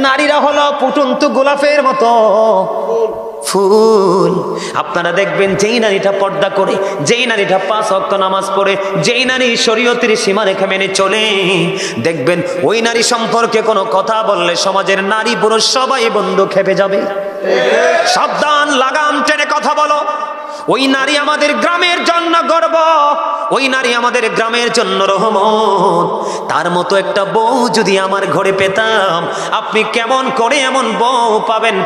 নারীরা হলো ফুটন্ত গোলাপের মতো ফুল। আপনারা দেখবেন যেই নারীটা পর্দা করে, যেই নারীটা 5 ওয়াক্ত নামাজ পড়ে, যেই নারী শরীয়তের সীমারেখা মেনে চলে, দেখবেন ওই নারী সম্পর্কে কোনো কথা বললে সমাজের নারী পুরুষ সবাই বন্ধু খেপে যাবে। সাবধান, লাগাম টেনে কথা বলো। ওই নারী আমাদের গ্রামের জন্য গর্ব, ওই নারী আমাদের গ্রামের জন্য রহমত। তার মতো একটা বউ যদি আমার ঘরে পেতাম, আপনি কেমন করে এমন বউ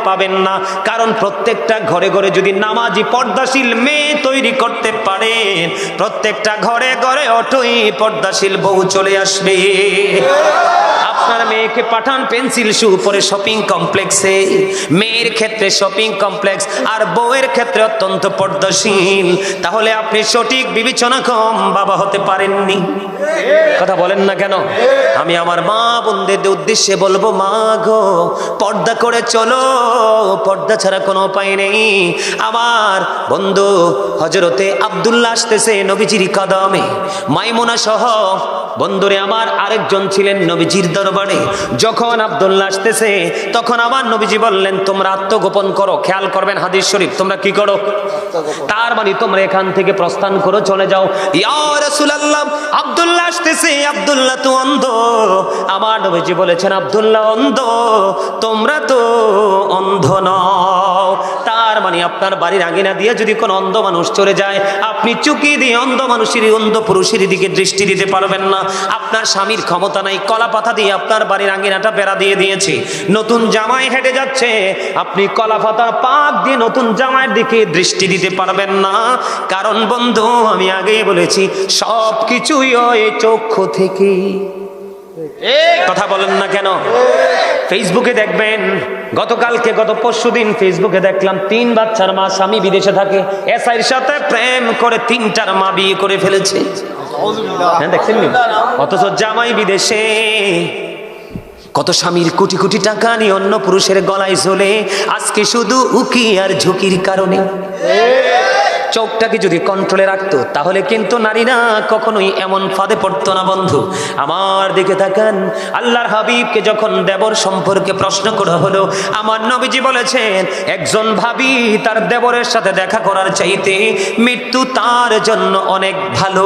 পাবেন না। কারণ প্রত্যেকটা ঘরে ঘরে যদি নামাজি পর্দাশীল মেয়ে তৈরি করতে পারেন, প্রত্যেকটা ঘরে ঘরে অটোই পর্দাশীল বউ চলে আসবে। আপনার মেয়েকে পাঠান পেন্সিল শু পরে শপিং কমপ্লেক্সে, মেয়ের ক্ষেত্রে শপিং কমপ্লেক্স আর বউয়ের ক্ষেত্রে অত্যন্ত পর্দাশীল, তাহলে আপনি সঠিক বিবেচনা কম বাবা হতে পারেননি। কথা বলেন না কেন? আমি আমার মা বোনদের উদ্দেশ্যে বলবো, মা গো, পর্দা করে চলো, পর্দা ছাড়া কোনো উপায় নেই। আমার বন্ধু হযরতে আব্দুল্লাহ আসতেছে নবীজির কদমে, মাইমুনা সহ বন্ধুরে আমার আরেকজন ছিলেন নবীজির দরবারে। যখন আব্দুল্লাহ আসতেছে তখন আমার নবীজি বললেন, তোমরা আত্মগোপন করো। খেয়াল করবেন হাদিস শরীফ, তোমরা কি করো? তার মানে তোমরা এখান থেকে প্রস্থান করো, চলে যাও। ইয়া রাসূলুল্লাহ, আব্দুল্লাহ আসতেছে, আব্দুল্লাহ তো অন্ধ। আমার নবীজি বলেছেন, আব্দুল্লাহ অন্ধ, তোমরা তো অন্ধ নও। তার মানে আপনার বাড়ির আঙিনা দিয়ে যদি কোনো অন্ধ মানুষ চলে যায়, আপনি চুকি দিয়ে অন্ধ মানুষের, অন্ধ পুরুষের দিকে দৃষ্টি দিতে পারবেন না। আপনার স্বামীর ক্ষমতা নাই, কলা পাতা দিয়ে আপনার বাড়ির আঙিনাটা বেড়া দিয়ে দিয়েছে, নতুন জামাই হেঁটে যাচ্ছে, আপনি কলা পাতার পাক দিয়ে নতুন জামাইয়ের দিকে দৃষ্টি দিতে পারবেন না। কারণ বন্ধু, আমি আগেই বলেছি, সব কিছুই ওই চক্ষু থেকে। কথা বলেন না কেন? ফেসবুকে দেখবেন, গত পরশুদিন ফেসবুকে দেখলাম 3 বাচ্চার মা, স্বামী বিদেশে থাকে, এসআইর সাথে প্রেম করে 3টার মা বিয়ে করে ফেলেছে। হ্যাঁ, দেখছেন? অথচ জামাই বিদেশে। কত স্বামীর কোটি কোটি টাকা নিয়ে অন্য পুরুষের গলায় ঝোলে, আজকে শুধু উকি আর ঝুঁকির কারণে। চোখটাকে যদি কন্ট্রোলে রাখতো, তাহলে কিন্তু নারীরা কখনোই এমন ফাঁদে পড়তো না। বন্ধু আমার দিকে তাকান, আল্লাহর হাবিবকে যখন দেবর সম্পর্কে প্রশ্ন করা হলো, আমার নবীজি বলেছেন, একজন ভাবি তার দেবরের সাথে দেখা করার চাইতে মৃত্যু তার জন্য অনেক ভালো।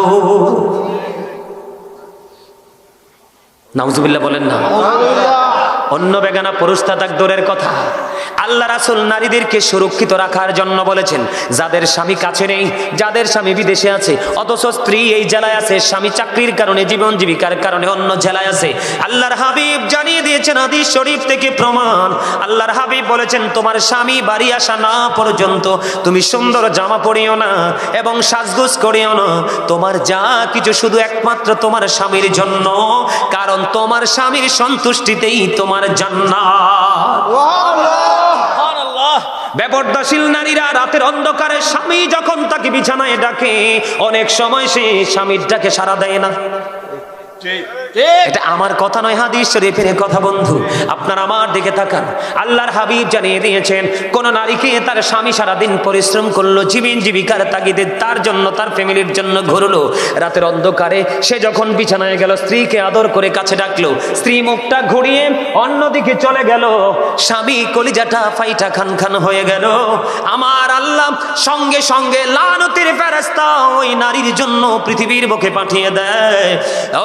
নাউজুবিল্লাহ বলেন না? অন্য বেগানা পুরুষ তাক দূরের কথা, আল্লাহ রাসূল নারীদেরকে সুরক্ষিত রাখার জন্য বলেছেন, যাদের স্বামী কাছে নেই, যাদের স্বামী বিদেশে আছে, অথচ স্ত্রী এই জেলায় আছে, স্বামী চাকরির কারণে, জীবন জীবিকার কারণে অন্য জেলায় আছে, আল্লাহর হাবিব জানিয়ে দিয়েছেন, হাদিস শরীফ থেকে প্রমাণ। আল্লাহর হাবিব বলেছেন, তোমার স্বামী বাড়ি আসা না পর্যন্ত তুমি সুন্দর জামা পরিও না এবং সাজগোজ করিও না। তোমার যা কিছু শুধু একমাত্র তোমার স্বামীর জন্য, কারণ তোমার স্বামীর সন্তুষ্টিতেই তোমার জান্নাত। বেপরদাশীল নারীরা রাতের অন্ধকারে স্বামী যখন তাকে বিছানায় ডাকে, অনেক সময় সে স্বামীর ডাকে সাড়া দেয় না। এটা আমার কথা নয়, হাদিস শরীফের কথা। বন্ধু আপনার আমার দিকে তাকান, আল্লাহর হাবিব জানিয়ে দিয়েছেন, কোন নারীকে তার স্বামী সারাদিন পরিশ্রম করলো, জীবন জীবিকার তাগিদে তার জন্য, তার ফ্যামিলির জন্য ঘুরলো, রাতের অন্ধকারে সে যখন বিছানায় গেল, স্ত্রীকে আদর করে কাছে ডাকলো, স্ত্রী মুখটা ঘুরিয়ে অন্যদিকে চলে গেল, স্বামী কলিজাটা ফাইটা খান খান হয়ে গেল। আমার আল্লাহ সঙ্গে সঙ্গে লানতের ফেরেশতা ওই নারীর জন্য পৃথিবীর বুকে পাঠিয়ে দেয়।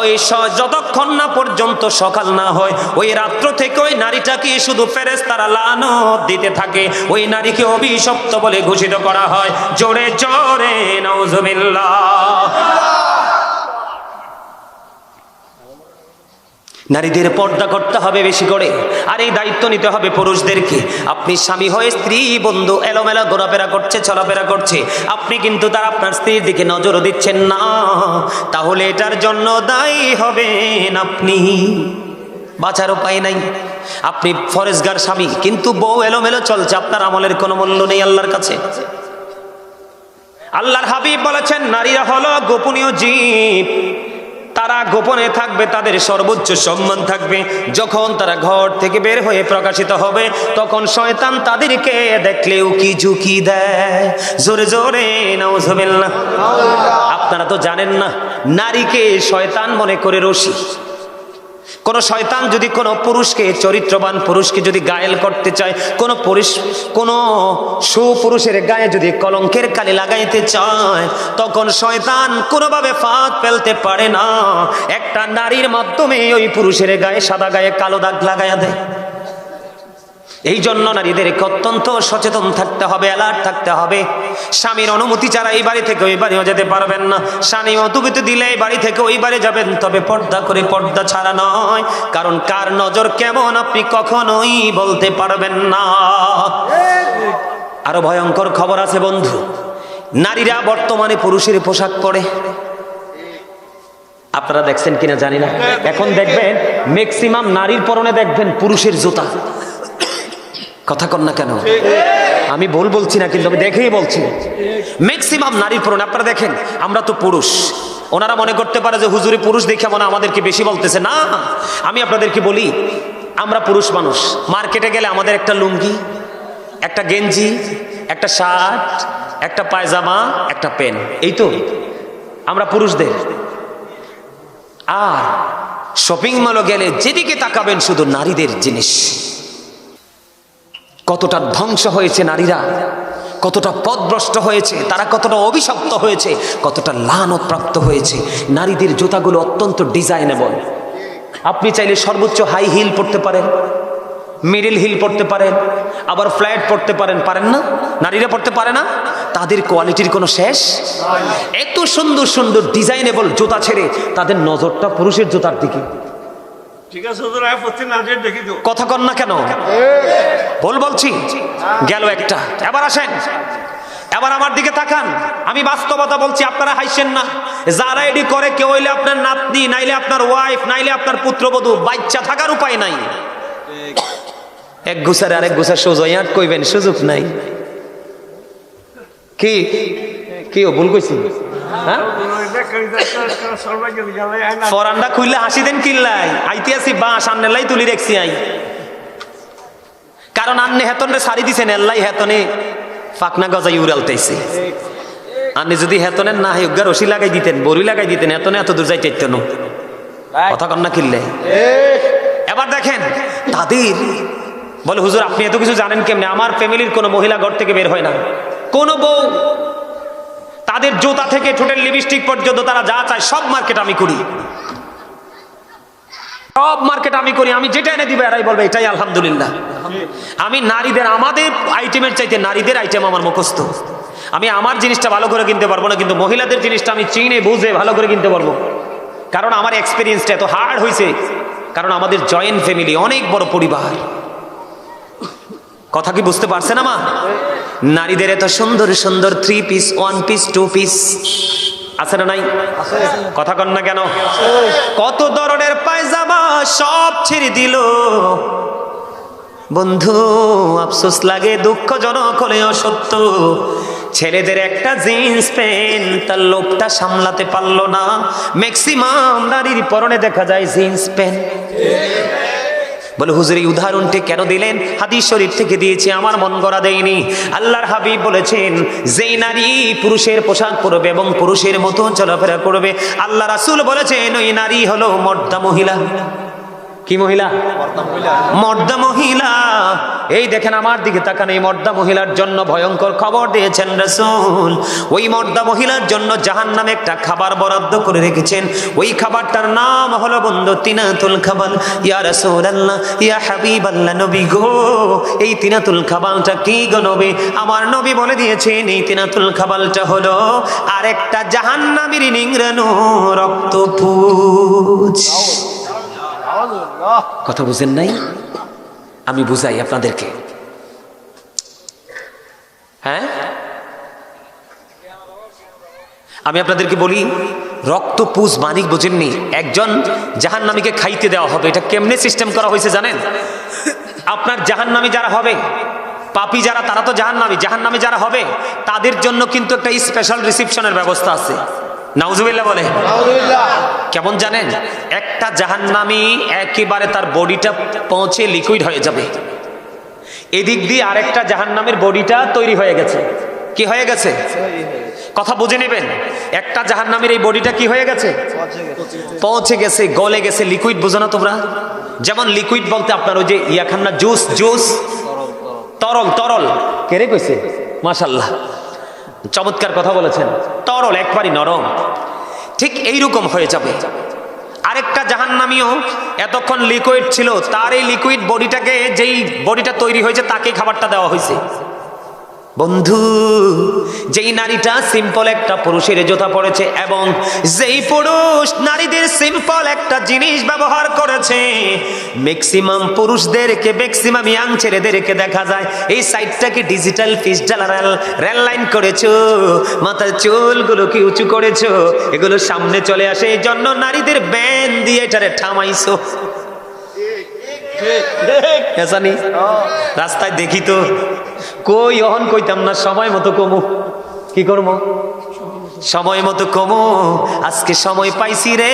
ওই যতক্ষণ না পর্যন্ত সকাল না হয়, ওই রাত্র থেকে ওই নারীটাকে শুধু ফেরেশতারা লানত দিতে থাকে, ওই নারীকে অভিশপ্ত বলে ঘোষিত করা হয়। জোরে জোরে নাউজুবিল্লাহ। নারীদের পর্দা করতে হবে বেশি করে, আর এই দায়িত্ব নিতে হবে পুরুষদেরকে। আপনি স্বামী হয়ে স্ত্রী বন্ধু এলোমেলো ঘোরাফেরা করছে, চলাফেরা করছে, আপনি কিন্তু তার আপনার স্ত্রীর দিকে নজরও দিচ্ছেন না, তাহলে এটার জন্য দায়ী হবেন আপনি। বাঁচার উপায় নাই। আপনি ফরেজগার স্বামী, কিন্তু বউ এলোমেলো চলছে, আপনার আমলের কোনো মূল্য নেই আল্লাহর কাছে। আল্লাহর হাবিব বলেছেন, নারীরা হলো গোপনীয় জীব, তারা গোপনে থাকবে, তাদের সর্বোচ্চ সম্মান থাকবে। যখন তারা ঘর থেকে বের হয়ে প্রকাশিত হবে, তখন শয়তান তাদেরকে দেখলে উকি ঝুঁকি দেয়। জোরে জোরে নাউজুবিল্লাহ। আপনারা তো জানেন না, নারীকে শয়তান মনে করে রশি, কোন শয়তান যদি কোনো পুরুষকে, চরিত্রবান পুরুষকে যদি গায়েল করতে চায়, কোন সুপুরুষের গায়ে যদি কলঙ্কের কালি লাগাইতে চায়, তখন শয়তান কোনোভাবে ফাঁদ ফেলতে পারে না। একটা নারীর মাধ্যমে ওই পুরুষের গায়ে, সাদা গায়ে কালো দাগ লাগাইয়া দেয়। এই জন্য নারীদেরকে অত্যন্ত সচেতন থাকতে হবে, অ্যালার্ট থাকতে হবে। স্বামীর অনুমতি ছাড়া এই বাড়ি থেকে ওই বাড়িও যেতে পারবেন না। স্বামী অনুমতি দিলে এই বাড়ি থেকে ওই বাড়ি যাবেন, তবে পর্দা করে, পর্দা ছাড়া নয়। কারণ কার নজর কেমন আপনি কখনোই বলতে পারবেন না। আরো ভয়ঙ্কর খবর আছে বন্ধু, নারীরা বর্তমানে পুরুষের পোশাক পরে। আপনারা দেখছেন কিনা জানি না, এখন দেখবেন ম্যাক্সিমাম নারীর পরনে দেখবেন পুরুষের জুতা। কথা কন না কেন? আমি ভুল বলছি না, কিন্তু আমি দেখেই বলছি ম্যাক্সিমাম নারীর পরনে। আপনারা দেখেন, আমরা তো পুরুষ, ওনারা মনে করতে পারে যে হুজুরি পুরুষ দেখে মনে আমাদেরকে বেশি বলতেছে। না, আমি আপনাদেরকে বলি, আমরা পুরুষ মানুষ, মার্কেটে গেলে আমাদের একটা লুঙ্গি, একটা গেঞ্জি, একটা শার্ট, একটা পায়জামা, একটা প্যান্ট, এই তো আমরা পুরুষদের। আর শপিং মলে গেলে যেদিকে তাকাবেন শুধু নারীদের জিনিস। কতটা ধ্বংস হয়েছে নারীরা, কতটা পথভ্রষ্ট হয়েছে তারা, কতটা অভিশপ্ত হয়েছে, কতটা লানত প্রাপ্ত হয়েছে। নারীদের জুতাগুলো অত্যন্ত ডিজাইনেবল। আপনি চাইলে সর্বোচ্চ হাই হিল পড়তে পারেন, মিডল হিল পড়তে পারেন, আবার ফ্ল্যাট পড়তে পারেন। পারেন না? নারীরা পড়তে পারে না? তাদের কোয়ালিটির কোনো শেষ। এত সুন্দর সুন্দর ডিজাইনেবল জুতা ছেড়ে তাদের নজরটা পুরুষের জুতার দিকে। কথা কন না কেন? ভুল বলছি? গেল একটা। এবার আসেন, এবার আমার দিকে তাকান। আমি বাস্তবতা বলছি, আপনারা হাসছেন না। যারা এডি করে, কেউ হইলে আপনার নাতনি, নাইলে আপনার ওয়াইফ, নাইলে আপনার পুত্রবধূ, বাচ্চা থাকার উপায় নাই। এক গুছারে আরেক গুছার সোজা কইবেন, সুযোগ নাই। কি কি ভুল কইছি? হ্যাঁ, ফরান্ডা খুললে হাসি দেন কিল্লাই, আইতে আসি বা সামনে লাই তুলি রেখছি আই। কারণ আন্নে হেতনে সারি দিছেন, এল্লাই হেতনে ফাকনা গজাই উড়ালতেছে। আপনি যদি হেতনের না হয় রশি লাগাই দিতেন, বড়ি লাগাই দিতেন, হেতনে এত দূর যাইতে ইত্যানো। কথা কন না কিল্লে? এবার দেখেন তাদের বলে, হুজুর আপনি এত কিছু জানেন কেমনে? আমার ফ্যামিলির কোনো মহিলা ঘর থেকে বের হয় না, কোন বউ। তাদের জুতা থেকে ঠোঁটের লিপস্টিক পর্যন্ত তারা যা চায় সব মার্কেট আমি করি, সব মার্কেট আমি করি। আমি যেটা এনে দিবে এরাই বলবে এটাই আলহামদুলিল্লাহ। আমি নারীদের, আমাদের আইটেমের চাইতে নারীদের আইটেম আমার মুখস্থ। আমি আমার জিনিসটা ভালো করে কিনতে পারবো না, কিন্তু মহিলাদের জিনিসটা আমি চিনে বুঝে ভালো করে কিনতে পারবো। কারণ আমার এক্সপিরিয়েন্সটা এত হার্ড হয়েছে, কারণ আমাদের জয়েন্ট ফ্যামিলি, অনেক বড় পরিবার। কথা কি বুঝতে পারছেন আমার? নারীদের এত সুন্দর সুন্দর 3 পিস, 1 পিস, 2 পিস আছে না নাই? কথা কন না কেন? কত ধরনের পায়জামা সব ছেড়ে দিল বন্ধু। আফসোস লাগে, দুঃখজনক হলেও সত্য। ছেলেদের একটা জিন্স প্যান্ট তার লোকটা সামলাতে পারলো না। ম্যাক্সিমাম নারীর পরনে দেখা যায় জিন্স প্যান্ট। বলে হুজুর এই উদাহরণটি কেন দিলেন? হাদিস শরীফ থেকে দিয়েছি, আমার মন গড়া দেয়নি। আল্লাহর হাবিব বলেছেন, যেই নারী পুরুষের পোশাক পরবে এবং পুরুষের মতো চলাফেরা করবে, আল্লাহ রাসূল বলেছেন ওই নারী হলো মর্দা মহিলা। কি মহিলা? মর্দা মহিলা। এই দেখেন আমার দিকে তাকান, এই মর্দা মহিলার জন্য ভয়ঙ্কর খবর দিয়েছেন রাসূল। ওই মর্দা মহিলার জন্য জাহান্নামে একটা খাবার বরাদ্দ করে রেখেছেন। ওই খাবারটার নাম হলো বন্ধু তিনাতুল খাবাল। ইয়া রাসূলুল্লাহ, ইয়া হাবিবাল্লাহ, নবী গো, এই তিনাতুল খাবালটা কি গো নবী? আমার নবী বলে দিয়েছেন এই তিনাতুল খাবালটা হলো আরেকটা জাহান্নামীর নিংড়ানো রক্তপুঞ্জ। কথা বুঝেন নাই? আমি বুঝাই আপনাদেরকে। হ্যাঁ, আমি আপনাদেরকে বলি, রক্তপুঞ্জ মানিক বুঝেননি? একজন জাহান্নামীকে খাইতে দেওয়া হবে। এটা কেমনে সিস্টেম করা হয়েছে জানেন? আপনার জাহান্নামী যারা হবে, পাপী যারা, তারা তো জাহান্নামী। জাহান্নামী যারা হবে তাদের জন্য কিন্তু একটা স্পেশাল রিসিপশনের ব্যবস্থা আছে। নাউজুবিল্লাহ বলে। কেমন জানেন? একটা জাহান্নামী একেবারে তার বডিটা পৌঁছে লিকুইড হয়ে যাবে, এদিক দিয়ে আরেকটা জাহান্নামের বডিটা তৈরি হয়ে গেছে। কি হয়ে গেছে? কথা বুঝে নেবেন, একটা জাহান্নামীর এই বডিটা কি হয়ে গেছে? পৌঁছে গেছে, গলে গেছে। লিকুইড বুঝো না তোমরা? যেমন লিকুইড বলতে আপনার ওই যে ইয়া খান না, জুস, জুস, তরল, তরল। কে রে কইছে? মাশাআল্লাহ, চমৎকার কথা বলেছেন। তরল, একবারই নরম। ঠিক এইরকম হয়ে যাবে। আরেকটা জাহান্নামীও এতক্ষণ লিকুইড ছিল, তার এই লিকুইড বডিটাকে, যেই বডিটা তৈরি হয়েছে তাকে খাবারটা দেওয়া হয়েছে। বন্ধু, যেই নারীটা সিম্পল একটা পুরুষের জোতা পড়েছে এবং যেই পুরুষ নারীদের সিম্পল একটা জিনিস ব্যবহার করেছে, ম্যাক্সিমাম পুরুষদেরকে, ম্যাক্সিমাম ইয়াং ছেলেদেরকে দেখা যায় এই সাইডটাকে ডিজিটাল পিস্টাল রেল লাইন করেছো, মাথার চুলগুলোকে উঁচু করেছো, এগুলো সামনে চলে আসে, এই জন্য নারীদের ব্যান দিয়ে এটারে থামাইছো। রাস্তায় দেখি তো, কই অহন কইতাম না, সময় মতো কমু। কি করবো? সময় মতো কমু। আজকে সময় পাইছি রে।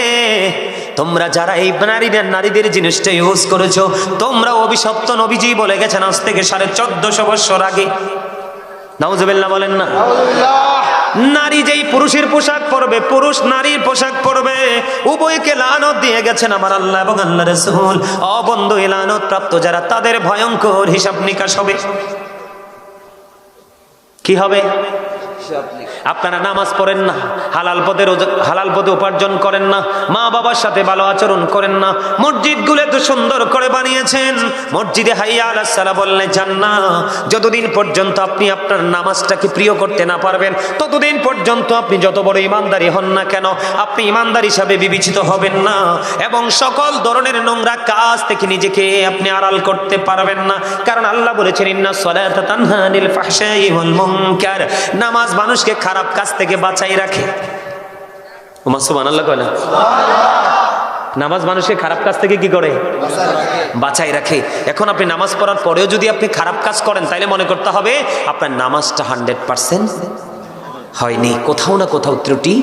তোমরা যারা এই নারীদের জিনিসটা ইউজ করেছো, তোমরা অভিশপ্ত। নবীজি বলে গেছেন আজ থেকে 1450 বছর আগে। নাউজুবিল্লাহ বলেন না? নারী যেই পুরুষের পোশাক পরবে, পুরুষ নারীর পোশাক পরবে, উভয়কে লানত দিয়ে গেছেন আমার আল্লাহ এবং আল্লাহ রাসূল। অবন্ধ এই লানত প্রাপ্ত যারা, তাদের ভয়ঙ্কর হিসাব নিকাশ হবে। কি হবে? আপনারা নামাজ পড়েন না, হালাল পদে উপার্জন করেন না, মা বাবার সাথে ভালো আচরণ করেন না, মসজিদগুলো এত সুন্দর করে বানিয়েছেন, মসজিদে হাইয়া আলাস সালাহ বললে যান না। যতদিন পর্যন্ত আপনি আপনার নামাজটাকে প্রিয় করতে না পারবেন, ততদিন পর্যন্ত আপনি যত বড় ইমানদারি হন না কেন, আপনি ইমানদার হিসাবে বিবেচিত হবেন না এবং সকল ধরনের নোংরা কাজ থেকে নিজেকে আপনি আড়াল করতে পারবেন না। কারণ আল্লাহ বলেছেন, ইন্নাস সালাতা তানহা আনিল ফাহশাই ওয়াল মুনকার। নামাজ মানুষকে খারাপ কাজ থেকে বাঁচাই রাখে। সুবহানাল্লাহ কয় না? নামাজ মানুষকে খারাপ কাজ থেকে কি করে? বাঁচাই রাখে। এখন আপনি নামাজ পড়ার পরেও যদি আপনি খারাপ কাজ করেন, তাইলে মনে করতে হবে আপনার নামাজটা 100% হয়নি, কোথাও না কোথাও ত্রুটি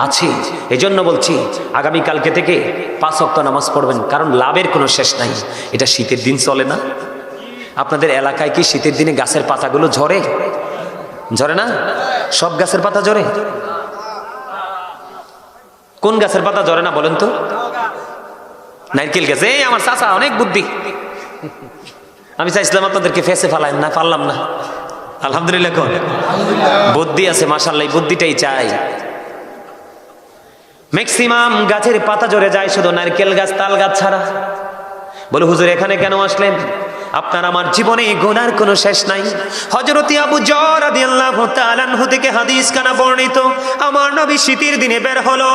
আছে। এজন্য বলছি, আগামীকালকে থেকে 5 ওয়াক্ত নামাজ পড়বেন, কারণ লাভের কোনো শেষ নাই। এটা শীতের দিন চলে না? আপনাদের এলাকায় কি শীতের দিনে গাছের পাতাগুলো ঝরে? ঝরে না? সব গাছের পাতা ঝরে? কোন গাছের পাতা ঝরে না বলেন তো? নারকেল গাছে। এই আমার চাচা অনেক বুদ্ধি। আমি চাইছিলাম আপনাদেরকে ফেসে ফেলাইন না, পারলাম না। আলহামদুলিল্লাহ, কোন বুদ্ধি আছে, মাশাআল্লাহ, এই বুদ্ধিটাই চাই। ম্যাক্সিমাম গাছের পাতা ঝরে যায়, শুধু নারকেল গাছ, তাল গাছ ছাড়া। বলে হুজুর এখানে কেন আসলেন? আপনার আমার জীবনে গুনার কোনো শেষ নাই। হযরত আবু যর রাদিয়াল্লাহু তাআলা আনহু থেকে হাদিস কানা বর্ণিত, আমার নবী শীতের দিনে বের হলো।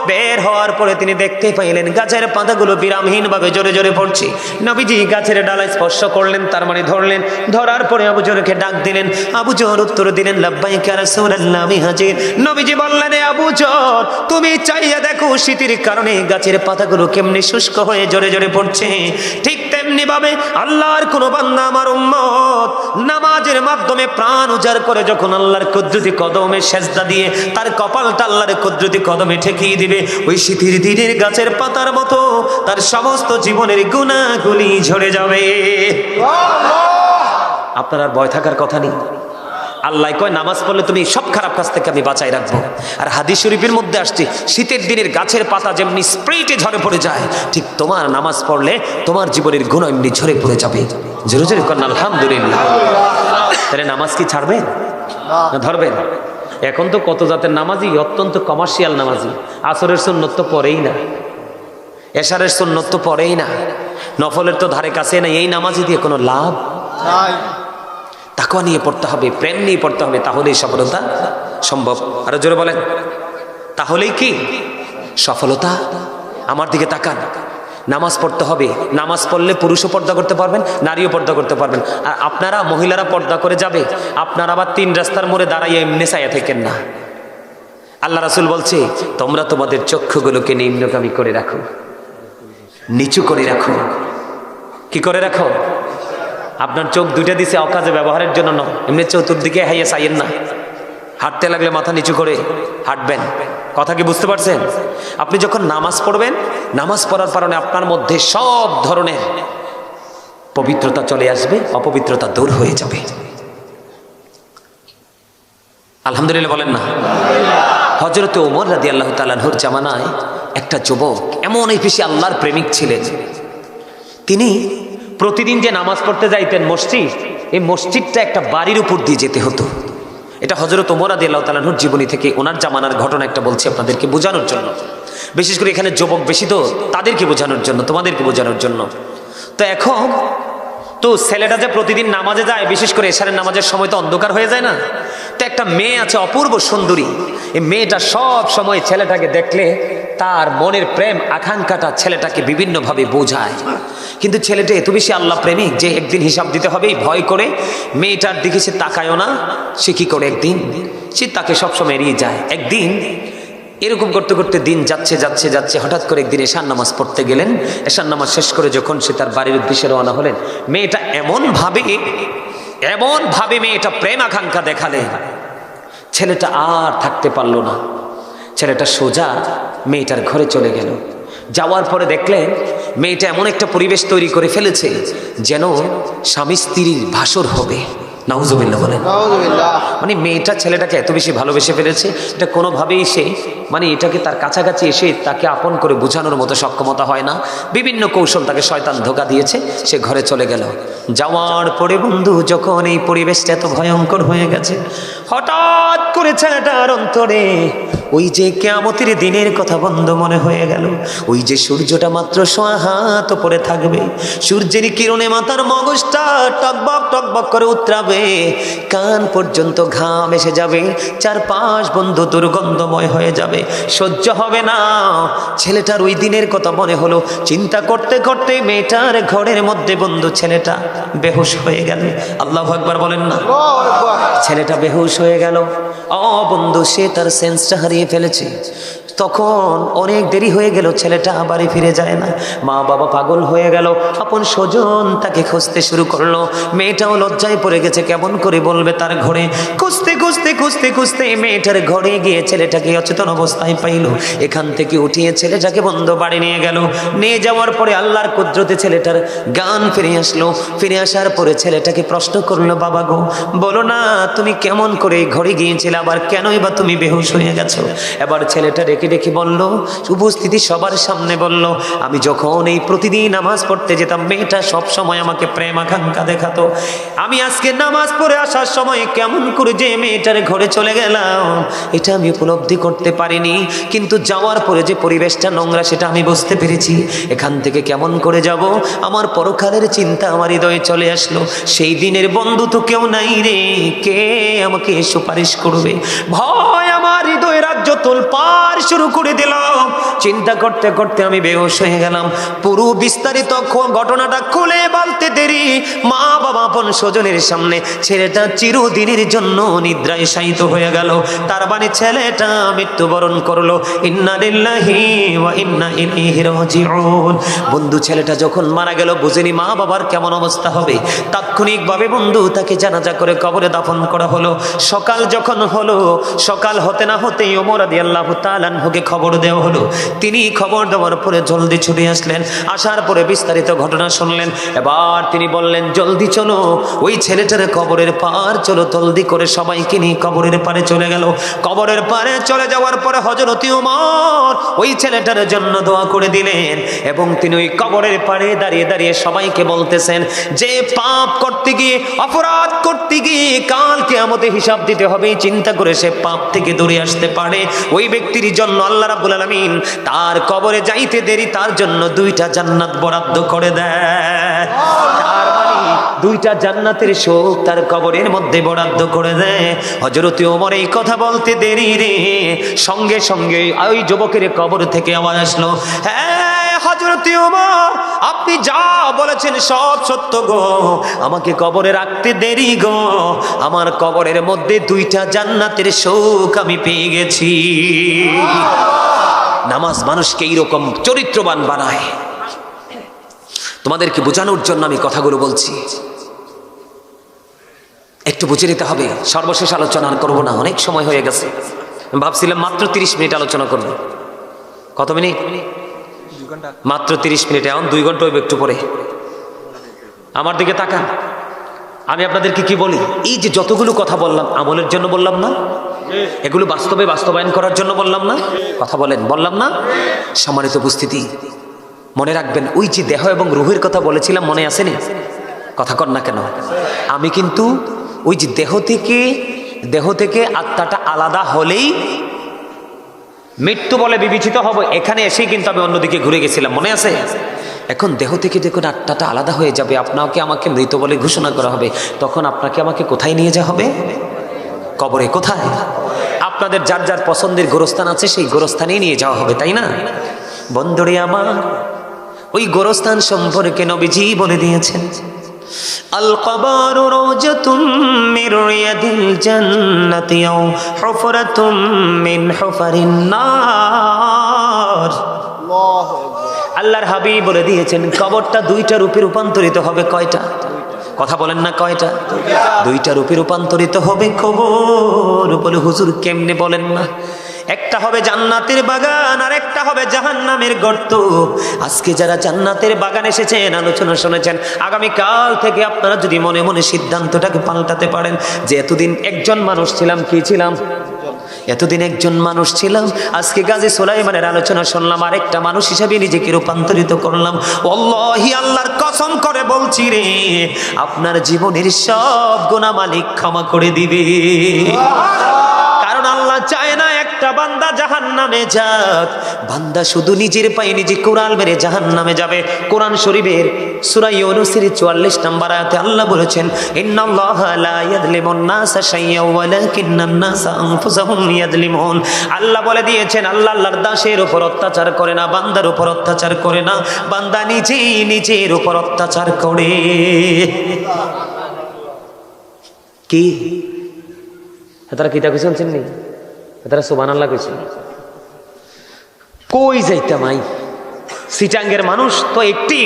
বের হওয়ার পরে তিনি দেখতে পাইলেন গাছের পাতাগুলো বিরামহীন ভাবে জোরে জোরে পড়ছে। নবীজি গাছের ডালায় স্পর্শ করলেন, তার মানে ধরলেন। ধরার পরে আবু যরকে ডাক দিলেন। আবু যর উত্তর দিলেন, লাব্বাইকা রাসূলুল্লাহ, আমি হাজির। নবীজি বললেন, আবু যর, তুমি চাইয়া দেখো শীতের কারণে গাছের পাতাগুলো কেমনে শুষ্ক হয়ে জোরে জোরে পড়ছে। ঠিক তেমনি ভাবে আল্লাহর কোন বান্দা, আমার উম্মত, নামাজের মাধ্যমে প্রাণ উজাড় করে যখন আল্লাহর কুদরতি কদমে সেজদা দিয়ে তার কপালটা আল্লাহর কুদরতি কদমে ঠেকিয়ে দিবে, ওই শীতের দিনের গাছের পাতার মতো তার সমস্ত জীবনের গুনাহগুলি ঝরে যাবে। আপনার আর ভয় থাকার কথা নেই। আল্লাহ কয়, নামাজ পড়লে তুমি সব খারাপ কাজ থেকে আমি বাঁচাই রাখবো। আর হাদিস শরীফের মধ্যে আসছে, শীতের দিনের গাছের পাতা যেমনি স্প্রেটে ঝরে পড়ে যায়, ঠিক তোমার নামাজ পড়লে তোমার জীবনের গুনাহ এমনি ঝরে পড়ে যাবে। জোরে জোরে করেন আলহামদুলিল্লাহ। তাহলে নামাজ কি ছাড়বেন না ধরবেন? এখন তো কত জাতের নামাজি, অত্যন্ত কমার্শিয়াল নামাজি। আসরের সুন্নত তো পড়েই না, এশারের সুন্নত তো পড়েই না, নফলের তো ধারে কাছে না। এই নামাজি দিয়ে কোনো লাভ নাই। তাকওয়া নিয়ে পড়তে হবে, প্রেম নিয়ে পড়তে হবে, তাহলেই সফলতা সম্ভব। আরো জোরে বলেন, তাহলেই কি সফলতা? আমার দিকে তাকান। নামাজ পড়তে হবে। নামাজ পড়লে পুরুষও পর্দা করতে পারবেন, নারীও পর্দা করতে পারবেন। আর আপনারা মহিলারা পর্দা করে যাবে, আপনারা আবার 3 রাস্তার মোড়ে দাঁড়াইয়া এমনি চাইয়া থাকেন না। আল্লাহ রাসূল বলছে, তোমরা তোমাদের চক্ষুগুলোকে নিম্নগামী করে রাখো, নিচু করে রাখো। কি করে রাখো? আপনার চোখ দুইটা দিছে অকাজে ব্যবহারের জন্য নয়, এমনি চতুর্দিকে হাইয়া চাইয়েন না। হাঁটতে লাগলে মাথা নিচু করে হাঁটবেন। কথা কি বুঝতে পারছেন? আপনি যখন নামাজ পড়বেন, নামাজ পড়ার কারণে আপনার মধ্যে সব ধরনের পবিত্রতা চলে আসবে, অপবিত্রতা দূর হয়ে যাবে। আলহামদুলিল্লাহ বলেন না। হযরত ওমর রাদিয়াল্লাহু তাআলা আনহুর জামানায় একটা যুবক এমনই বেশি আল্লাহর প্রেমিক ছিলেন, তিনি প্রতিদিন যে নামাজ পড়তে যাইতেন মসজিদ, এই মসজিদটা একটা বাড়ির উপর দিয়ে যেতে হতো। এটা হযরত ওমর রাদিয়াল্লাহু তাআলা আনহুর জীবনী থেকে ওনার জামানার ঘটনা একটা বলছি আপনাদেরকে বোঝানোর জন্য। বিশেষ করে এখানে যুবক বেশি, তো তাদেরকে বোঝানোর জন্য, তোমাদেরকে বোঝানোর জন্য। তো এখন তো ছেলেটা যে প্রতিদিন নামাজে যায়, বিশেষ করে এশারের নামাজের সময় তো অন্ধকার হয়ে যায় না, তো একটা মেয়ে আছে অপূর্ব সুন্দরী। এই মেয়েটা সব সময় ছেলেটাকে দেখলে তার মনের প্রেম আকাঙ্ক্ষাটা ছেলেটাকে বিভিন্নভাবে বোঝায়। কিন্তু ছেলেটা এত বেশি আল্লাহ প্রেমিক যে একদিন হিসাব দিতে হবে ভয় করে মেয়েটার দিকে সে তাকায়ও না। সে কি করে, একদিন সে তাকে সবসময় এড়িয়ে যায়। একদিন এরকম করতে করতে দিন যাচ্ছে যাচ্ছে যাচ্ছে, হঠাৎ করে একদিন এশার নামাজ পড়তে গেলেন। এশার নামাজ শেষ করে যখন সে তার বাড়ির উদ্দেশ্যে রওনা হলেন, মেয়েটা এমনভাবে মেয়েটা প্রেম আকাঙ্ক্ষা দেখালেন, ছেলেটা আর থাকতে পারল না। ছেলেটা সোজা মেয়েটার ঘরে চলে গেল। যাওয়ার পরে দেখলেন মেয়েটা এমন একটা পরিবেশ তৈরি করে ফেলেছে যেন স্বামী স্ত্রীর ভাসর হবে। নাউজুবিল্লাহ বলেন। মানে মেয়েটা ছেলেটাকে এত বেশি ভালোবেসে ফেলেছে, এটা কোনোভাবেই সে মানে এটাকে তার কাছাকাছি এসে তাকে আপন করে বোঝানোর মতো সক্ষমতা হয় না। বিভিন্ন কৌশল তাকে শয়তান ধোঁকা দিয়েছে, সে ঘরে চলে গেল। যাওয়ার পরে বন্ধু যখন এই পরিবেশটা এত ভয়ঙ্কর হয়ে গেছে, হঠাৎ করে ছেলেটার অন্তরে ওই যে কিয়ামতের দিনের কথা বন্ধু মনে হয়ে গেল। ওই যে সূর্যটা মাত্র 1.5 হাত উপরে থাকবে, সূর্যের কিরণে মাথার মগজটা টকবক টকবক করে উতরাবে, কান পর্যন্ত ঘাম এসে যাবে, চারপাশ বন্ধু দুর্গন্ধময় হয়ে যাবে, সহ্য হবে না। ছেলেটার ওই দিনের কথা মনে হলো। চিন্তা করতে করতে মেয়েটার ঘরের মধ্যে বন্ধু ছেলেটা বেহুশ হয়ে গেল। আল্লাহু আকবার বলেন না। ছেলেটা বেহুশ হয়ে গেল। বন্ধু সে তার সেন্সটা হারিয়ে ফেলেছে। তখন অনেক দেরি হয়ে গেল, ছেলেটা বাড়ি ফিরে যায় না। মা বাবা পাগল হয়ে গেল, আপন স্বজন তাকে খুঁজতে শুরু করলো। মেয়েটাও লজ্জায় পড়ে গেছে, কেমন করে বলবে তার ঘরে। খুঁজতে খুঁজতে খুঁজতে খুঁজতে মেয়েটার ঘরে গিয়ে ছেলেটাকে অচেতন অবস্থায় পাইল। এখান থেকে উঠিয়ে ছেলেটাকে বন্ধু বাড়ি নিয়ে গেল। নিয়ে যাওয়ার পরে আল্লাহর কুদরতে ছেলেটার জ্ঞান ফিরে আসলো। ফিরে আসার পরে ছেলেটাকে প্রশ্ন করলো, বাবা গো বলো না তুমি কেমন করে ঘরে গিয়েছিলে, আবার কেনই বা তুমি বেহুশ হয়ে গেছো? এবার ছেলেটা রেখে রেখে বলল, উপস্থিতি সবার সামনে বলল, আমি যখন এই প্রতিদিন নামাজ পড়তে যেতাম মেয়েটা সব সময় আমাকে প্রেম আকাঙ্ক্ষা দেখাতো। আমি আজকে নামাজ পড়ে আসার সময় কেমন করে যে মেয়েটার ঘরে চলে গেলাম এটা আমি উপলব্ধি করতে পারিনি, কিন্তু যাওয়ার পরে যে পরিবেশটা নোংরা সেটা আমি বুঝতে পেরেছি। এখান থেকে কেমন করে যাব, আমার পরকালের চিন্তা আমার হৃদয়ে চলে আসলো। সেই দিনের বন্ধু তো কেউ নাই রে, কে আমাকে সুপারিশ করবে? ভয় আমার হৃদয়ে রাজ্য তোলপাড় শুরু করে দিলাম। চিন্তা করতে করতে আমি বেহুশ হয়ে গেলাম। পুরো বিস্তারিত ঘটনাটা খুলে বলতে দেরি, মা বাবা আপন স্বজনের সামনে ছেলেটা চিরদিনের জন্য নিদ্রায় শায়িত হয়ে গেল। তার মানে ছেলেটা মৃত্যুবরণ করলো। ইন্না লিল্লাহি ওয়া ইন্না ইলাইহি রাজিউন। বন্ধু ছেলেটা যখন মারা গেল বুঝেনি মা বাবার কেমন অবস্থা হবে। তাৎক্ষণিকভাবে বন্ধু তাকে জানাজা করে কবরে দাফন করা হলো। সকাল যখন হলো, সকাল হতে না হতেই ওমর রাদিয়াল্লাহু তাআলা আনহুকে খবর দেওয়া হলো। তিনি খবর দেওয়ার পরে জলদি ছুটে আসলেন। আসার পরে বিস্তারিত ঘটনা শুনলেন। এবার তিনি বললেন, জলদি চলো ওই ছেলেটার কবরের পার চলো। জলদি করে সবাইকে নিয়ে কবরের পারে চলে গেল। কবরের পারে চলে যাওয়ার পরে হযরত ওমর ওই ছেলেটার জন্য দোয়া করে দিলেন এবং তিনি ওই কবরের পারে দাঁড়িয়ে দাঁড়িয়ে সবাইকে বলতেছেন, যে পাপ করতে গিয়ে অপরাধ করতে গিয়ে কাল কিয়ামতে হিসাব দিতে হবে চিন্তা করে সে পাপ থেকে দূরে আসতে পারে, ওই ব্যক্তির জন্য আল্লাহ রাব্বুল আলামিন তার কবরে যাইতে দেরি তার জন্য 2টা জান্নাত বরাদ্দ করে দেয়। তার মানে 2টা জান্নাতের সুখ তার কবরের মধ্যে বরাদ্দ করে দেয়। হযরত ওমর এই কথা বলতে দেরি রে, সঙ্গে সঙ্গে ওই যুবকের কবর থেকে আওয়াজ আসলো, হ্যাঁ হযরত ওমর আপনি যা বলেছেন সব সত্য গো, আমাকে কবরে রাখতে দেরি গো, আমার কবরের মধ্যে 2টা জান্নাতের সুখ আমি পেয়ে গেছি। নামাজ মানুষকে এইরকম চরিত্রবান বানায়। তোমাদেরকে বোঝানোর জন্য আমি কথাগুলো বলছি, একটু বুঝে নিতে হবে। সর্বশেষ আলোচনা আর করবো না, অনেক সময় হয়ে গেছে। ভাবছিলাম মাত্র 30 মিনিট আলোচনা করব। কত মিনিট? মাত্র 30 মিনিট, এখন 2 ঘন্টা হইবে একটু পরে। আমার দিকে তাকান, আমি আপনাদেরকে কি বলি, এই যে যতগুলো কথা বললাম আমলের জন্য বললাম না? এগুলো বাস্তবে বাস্তবায়ন করার জন্য বললাম না? কথা বলেন, বললাম না? সম্মানিত উপস্থিতি, মনে রাখবেন ওই যে দেহ এবং রুহের কথা বলেছিলাম, মনে আসেনি? কথা কর না কেন? আমি কিন্তু ওই যে দেহ থেকে আত্মাটা আলাদা হলেই মৃত্যু বলে বিবেচিত হব, এখানে এসেই কিন্তু আমি অন্যদিকে ঘুরে গেছিলাম, মনে আছে? এখন দেহ থেকে দেখুন আত্মাটা আলাদা হয়ে যাবে, আপনাকে আমাকে মৃত বলে ঘোষণা করা হবে, তখন আপনাকে আমাকে কোথায় নিয়ে যাওয়া হবে? কবরে। কোথায়? আপনাদের যার যার পছন্দের গোরস্থান আছে সেই গোরস্থানেই নিয়ে যাওয়া হবে, তাই না? বন্ধুরে আমার, ওই গোরস্থান সম্পর্কে নবীজি বলে দিয়েছেন, আল কবরু রাওজাতুম মির রিয়াদিল জান্নাতি আও হুফরাতুম মিন হুফারিন নার। আল্লাহর হাবিব বলে দিয়েছেন কবরটা দুইটা রূপে রূপান্তরিত হবে। কয়টা? কথা বলেন না, কয়টা? দুইটা রূপে রূপান্তরিত হবে কবর। বলে হুজুর কেমনে বলেন না? একটা হবে জান্নাতের বাগান আর একটা হবে জাহান্নামের গর্ত। আজকে যারা জান্নাতের বাগান এসেছেন, আলোচনা শুনেছেন, আগামী কাল থেকে আপনারা যদি মনে মনে সিদ্ধান্তটাকে পাল্টাতে পারেন যে এতদিন একজন মানুষ ছিলাম, কি ছিলাম? এতদিন একজন মানুষ ছিলাম, আজকে গাজী সুলাইমানের আলোচনা শুনলাম, আরেকটা মানুষ হিসাবে নিজেকে রূপান্তরিত করলাম। আল্লাহি, আল্লাহর কসম করে বলছি রে, আপনার জীবনের সব গুনাহ মালিক ক্ষমা করে দিবে। কারণ আল্লাহ চায় না একটা বান্দা জাহান্নামে যাক। বান্দা শুধু নিজের পায়ে নিজে কোরআন মেরে জাহান্নামে যাবে। কোরআন শরীফের সূরা ইউনূসের 44 নম্বর আয়াতে আল্লাহ বলেছেন, ইন্নাল্লাহা লা ইয়াযলিমুন নাসা শাইয়্যান ওয়ালাকিন্নান নাসা আনফুসাহুম ইয়াযলিমুন। আল্লাহ বলে দিয়েছেন, আল্লাহ আল্লাহর দাসের উপর অত্যাচার করে না, বান্দার উপর অত্যাচার করে না, বান্দা নিজেই নিজের উপর অত্যাচার করে। কি তারা কিতা কইছেন চিননি? তারা সুবহানাল্লাহ কইছেন। কই যাইতাম আই? সিটাঙ্গের মানুষ তো একটি,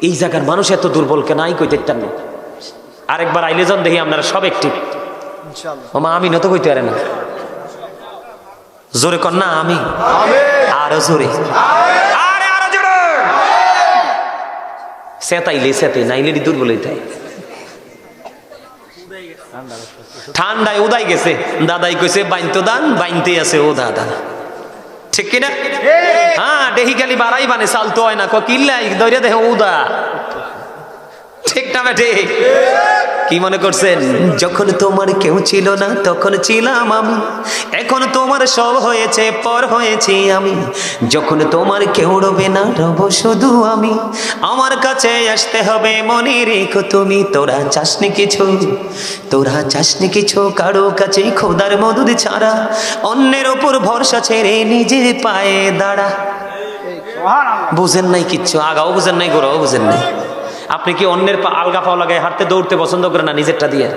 এই জায়গার মানুষ এত দুর্বল কেন? আই কই দেখতাম না। আরেকবার আইলে জন দেখি আপনারা সব একটি। ওমা আমি নত কইতে পারে না, জোরে কর না, আমি আরো জোরে, আরে আরো জোরে। সেতাইলে সেতাই নাইলে দুর্বল হইতে। ঠান্ডায় উদাই গেছে, দাদাই কইছে বাইনতো দান, বাইনতে আছে ও দাদা, ঠিক কিনা? হ্যাঁ, দেহি খালি বাড়াই বানে চালতো হয় না, কিল্লাই ধরে দেখে উদা, ঠিক না বেঠে? কি মনে করছেন? যখন তোমার কেউ ছিল না তখন ছিলাম আমি, এখন তোমার সব হয়েছে, পর হয়েছি আমি। যখন তোমার কেউ রবে না রব শুধু আমি, আমার কাছে আসতে হবে মনে রেখো তুমি। তোরা চাসনি কিছু, তোরা চাসনি কিছু কারো কাছে খোদার মদদ ছাড়া, অন্যের ওপর ভরসা ছেড়ে নিজের পায়ে দাঁড়া। বুঝেন নাই কিচ্ছু, আগাও বুঝেন নাই, গোড়াও বুঝেন নাই। আপনি কি অন্যের আলগা পাও লাগায় হাঁটতে দৌড়তে পছন্দ করেন না, নিজেরটা দিয়ে?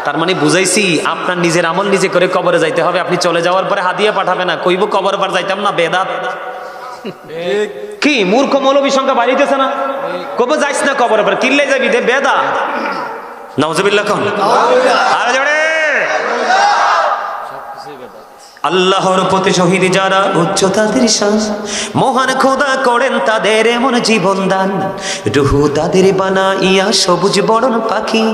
তার মানে বুঝাইছি আপনার নিজের আমল নিজে করে কবরে যাইতে হবে। আপনি চলে যাওয়ার পরে হাদিয়া পাঠাবে না, কইব কবর বার যাইতাম না, বেদাত। কি মূর্খ মৌলবী সংখ্যা বাড়িতেছে না? কব যাইস না কবরে বার, কিল্লে যাবি দে, বেদাত। নাউজুবিল্লাহ কোন আর জোরে। আল্লাহর পথে শহীদ যারা, উচ্চ তাদের শান, মহান খোদা করেন তাদের এমন জীবন দান। রুহু তাদের বানাইয়া সবুজ বরণ পাখি,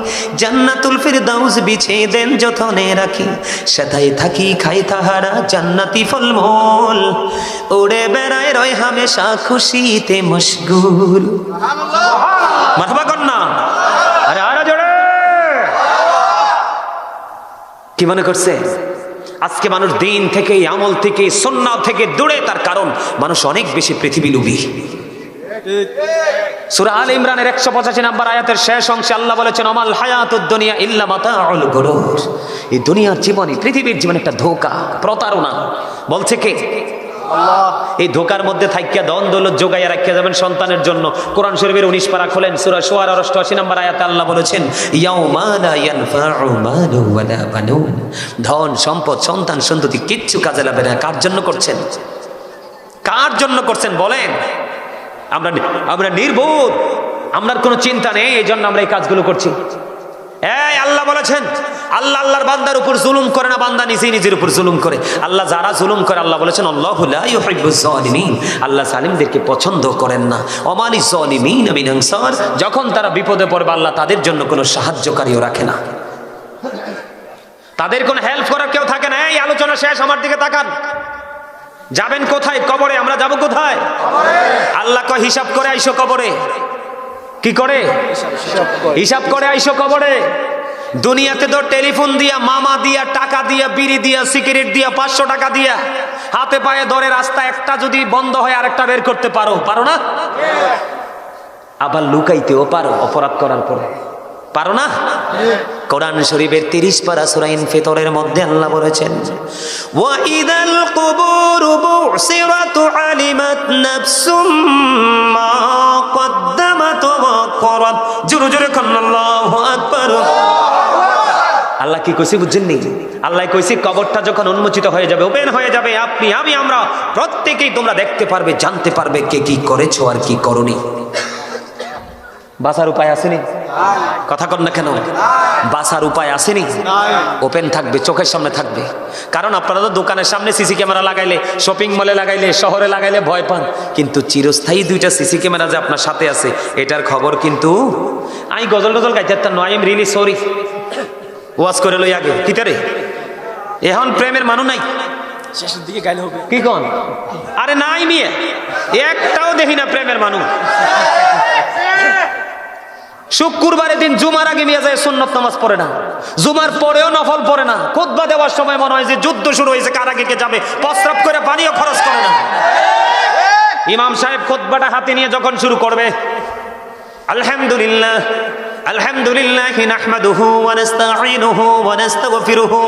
জান্নাতুল ফিরদাউস বিছিয়ে দেন যতনে রাখি। সেথায় থাকি খাই তাহারা জান্নাতি ফলমূল, উড়ে বেড়ায় রয় হামেশা খুশিতে মশগুল। মারহাবা কর না, আরে আরে জোরে। কি মনে করছে? আজকে মানুষ দিন থেকে, আমল থেকে, সুন্নাহ থেকে দূরে, তার কারণ মানুষ অনেক বেশি পৃথিবী লোভী। সূরা আলে ইমরানের 185 নম্বর আয়াতের শেষ অংশে আল্লাহ বলেছেন, আমাল হায়াতুদ দুনিয়া ইল্লা মাতাউল গুরুর। এই দুনিয়ার জীবনে, পৃথিবীর জীবন একটা ধোঁকা, প্রতারণা। বলছে কে? আল্লাহ। এই ধোঁকার মধ্যে থাইকা ধন দৌলত যোগাইয়া রাখিয়া যাবেন সন্তানের জন্য। কোরআন শরীফের 19 পারা খোলেন, সূরা শুআরা 88 নম্বর আয়াতে আল্লাহ বলেছেন, ইয়াউমা লা ইয়ানফাউ মালু ওয়ালা বানুন। ধন সম্পদ সন্তান সন্ততি কিচ্ছু কাজে লাগবে না। কার জন্য করছেন? কার জন্য করছেন বলেন? আমরা নির্বোধ, আমরা কোনো চিন্তা নেই, এই জন্য আমরা এই কাজগুলো করছি। এই আল্লাহ বলেছেন, আল্লাহ আল্লাহর বান্দার উপর জুলুম করে না, বান্দা নিজেই নিজের উপর জুলুম করে। আল্লাহ যারা জুলুম করে, আল্লাহ বলেছেন, আল্লাহু লা ইউহিব্বুজ জালিমিন। আল্লাহ জালিমদেরকে পছন্দ করেন না। ওমা লিজ জালিমিনা মিন আনসার। যখন তারা বিপদে পড়বে, আল্লাহ তাদের জন্য কোনো সাহায্যকারীও রাখে না। তাদের কোনো হেল্প করার কেউ থাকে না। এই আলোচনা শেষ, আমার দিকে তাকান। যাবেন কোথায়? কবরে। আমরা যাব কোথায়? আল্লাহ কয় হিসাব করে আইসো কবরে। কি করে? হিসাব করে আইসো কবরে। দুনিয়াতে তো টেলিফোন দিয়া, মামা দিয়া, টাকা দিয়া, বিড়ি দিয়া, সিগারেট দিয়া, 500 টাকা দিয়া হাতে পায়ে ধরে রাস্তা একটা যদি বন্ধ হয় আরেকটা বের করতে পারো না? আবার লুকাইতেও পারো অপরাধ করার পরে, পারো না? কোরআন শরীফের 30 পারা সূরা ইনফিতরের মধ্যে আল্লাহ বলেছেন, ওয়া ইদাল কুবুরু বুসিরাত আলিমাত নাফসুম মা কদ্দামাত ওয়া আখরাত। জোরে জোরে আল্লাহু আকবার। আল্লাহ কি কইছে বুঝছেন নি? আল্লাহ কইছে কবরটা যখন উন্মোচিত হয়ে যাবে, ওপেন হয়ে যাবে, আপনি আমি আমরা প্রত্যেকেই তোমরা দেখতে পারবে, জানতে পারবে কে কি করেছো আর কি করনি। বাঁচার উপায় আসেনি? কথা কর না কেন? বাঁচার উপায় আসেনি? ওপেন থাকবে, চোখের সামনে থাকবে। কারণ আপনারা তো দোকানের সামনে সিসি ক্যামেরা লাগাইলে, শপিং মলে লাগাইলে, শহরে লাগাইলে ভয় পান, কিন্তু চিরস্থায়ী 2টা সিসি ক্যামেরা যে আপনার সাথে আছে এটার খবর কিন্তু। আমি গজল টজল গাইতে no, I am really sorry. ওয়াজ করে লই আগে কিতারে এখন প্রেমের মানুষ নাই, শেষের দিকে গাইলে হবে। কি কোন? আরে নাই মিয়া, একটাও দেখি না প্রেমের মানুষ। শুক্রবারের দিন জুমার আগে মিয়া যায় সুন্নত নামাজ পড়ে না, জুমার পরেও নফল পড়ে না। খুতবা দেওয়ার সময় মনে হয় যে যুদ্ধ শুরু হয়েছে, কার আগে কে যাবে, প্রস্রাব করে পানিও খরচ করে না। ইমাম সাহেব খুতবাটা হাতে নিয়ে যখন শুরু করবে, আলহামদুলিল্লাহ আলহামদুলিল্লাহ নাহমাদুহু ওয়া নাস্তাঈনুহু ওয়া নাস্তাগফিরুহু,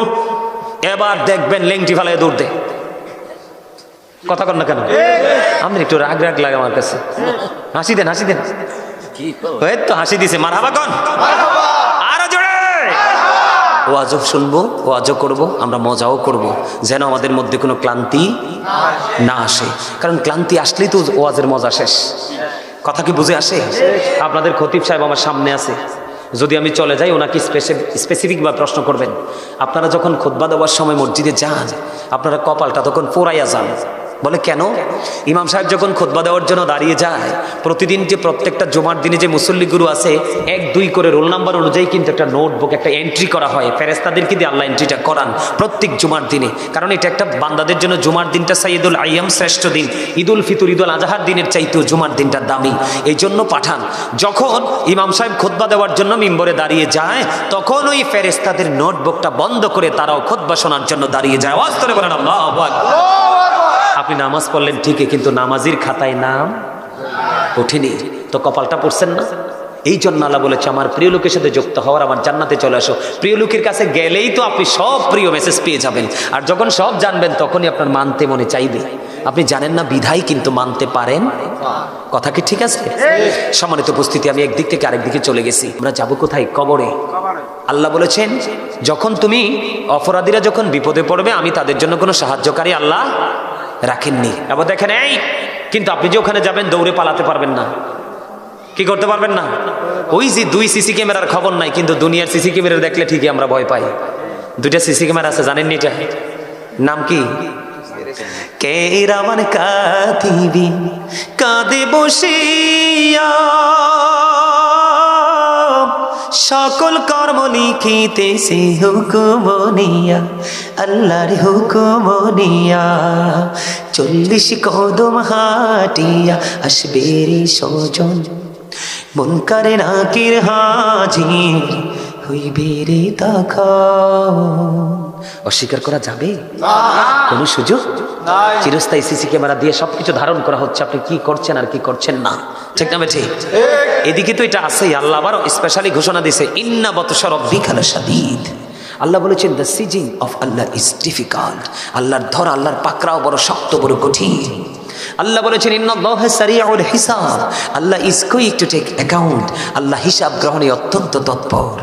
এবার দেখবেন লেংটি ফেলায় দৌড় দেয়। কথা কর না কেন? আমি একটু রাগ রাগ লাগে আমার কাছে। হাসি দেন, হাসি দেন। ওই তো হাসি দিছে, মারহাবা কোন? আরো জোরে। ওয়াজও শুনবো, ওয়াজও করবো, আমরা মজাও করব, যেন আমাদের মধ্যে কোনো ক্লান্তি না আসে। কারণ ক্লান্তি আসলেই তো ওয়াজের মজা শেষ। কথা কি বুঝে আসে? আপনাদের খতিব সাহেব আমার সামনে আছে, যদি আমি চলে যাই ওনাকে স্পেসিফিকভাবে প্রশ্ন করবেন। আপনারা যখন খুতবা দেওয়ার সময় মসজিদে যান, আপনারা কপালটা তখন পোড়াইয়া যান। বলে কেন? ইমাম সাহেব যখন খুতবা দেওয়ার জন্য দাঁড়িয়ে যায়, প্রতিদিন যে প্রত্যেকটা জুমার দিনে যে মুসল্লি গুরু আছে 1-2 করে রোল নাম্বার অনুযায়ী কিন্তু একটা নোটবুক, একটা এন্ট্রি করা হয়। ফেরেশতাদেরকে দিয়ে আল্লাহ এন্ট্রিটা করান প্রত্যেক জুমার দিনে। কারণ এটা একটা বান্দাদের জন্য জুমার দিনটা সাইয়্যিদুল আইয়াম, শ্রেষ্ঠ দিন। ঈদুল ফিতর, ঈদুল আজহার দিনের চাইতেও জুমার দিনটা দামি, এই জন্য পাঠান। যখন ইমাম সাহেব খুতবা দেওয়ার জন্য মিম্বরে দাঁড়িয়ে যায়, তখন ওই ফেরেশতাদের নোটবুকটা বন্ধ করে তারাও খুতবা শোনার জন্য দাঁড়িয়ে যায়। আওয়াজ করে বলেন আল্লাহু আকবার। আপনি নামাজ পড়লেন ঠিকই, কিন্তু নামাজির খাতায় নাম ওঠেনি, তো কপালটা পড়ছেন না। এই জন্য আল্লাহ বলেছে, আমার প্রিয় লোকের সাথে যুক্ত হওয়ার, আমার জান্নাতে চলে আসো। প্রিয় লোকের কাছে গেলেই তো আপনি সব প্রিয় মেসেজ পেয়ে যাবেন, আর যখন সব জানবেন তখনই আপনার মানতে মনে চাইবে। আপনি জানেন না বিধায় কিন্তু মানতে পারেন। কথা কি ঠিক আছে? সম্মানিত উপস্থিতি, আমি একদিক থেকে আরেক দিকে চলে গেছি। আমরা যাবো কোথায়? কবরে। আল্লাহ বলেছেন, যখন তুমি অপরাধীরা যখন বিপদে পড়বে, আমি তাদের জন্য কোনো সাহায্যকারী আল্লাহ রাখেননি। এবার দেখেন, এই কিন্তু আপনি যে ওখানে যাবেন দৌড়ে পালাতে পারবেন না। কি করতে পারবেন না? ওই যে 2 সিসি ক্যামেরার খবর নাই, কিন্তু দুনিয়ার সিসি ক্যামেরা দেখলে ঠিকই আমরা ভয় পাই। 2টা সিসি ক্যামেরা আছে, জানেননি এটা? নাম কি? কিরামান কাতিবিন কাঁদে বসিয়া সকল কর্ম লিখিতেছে হুকুম নিয়া, আল্লাহর হুকুম নিয়া। 40 কদম হাটিয়া আসবে রে সজন, মুনকার নাকির হাজির হইবে রে তখন। অস্বীকার করা যাবে? কোনো সুযোগ নাই। চিরস্থায়ী সিসি ক্যামেরা দিয়ে সবকিছু ধারণ করা হচ্ছে, আপনি কি করছেন আর কি করছেন না। ঠিক না ঠিক? এদিকে তো এটা আছেই। আল্লাহ আবার স্পেশালি ঘোষণা দিয়েছে, ইন্না বাতশা রাব্বিকা লাশাদীদ। আল্লাহ বলেছেন, the seizing of Allah is difficult. আল্লাহর ধরা, আল্লাহর পাকড়াও বড় শক্ত, বড় কঠিন। আল্লাহ বলেছেন, ইন্নাল্লাহা সারিউল হিসাব। Allah is quick to take account. আল্লাহ হিসাব গ্রহণে অত্যন্ত তৎপর।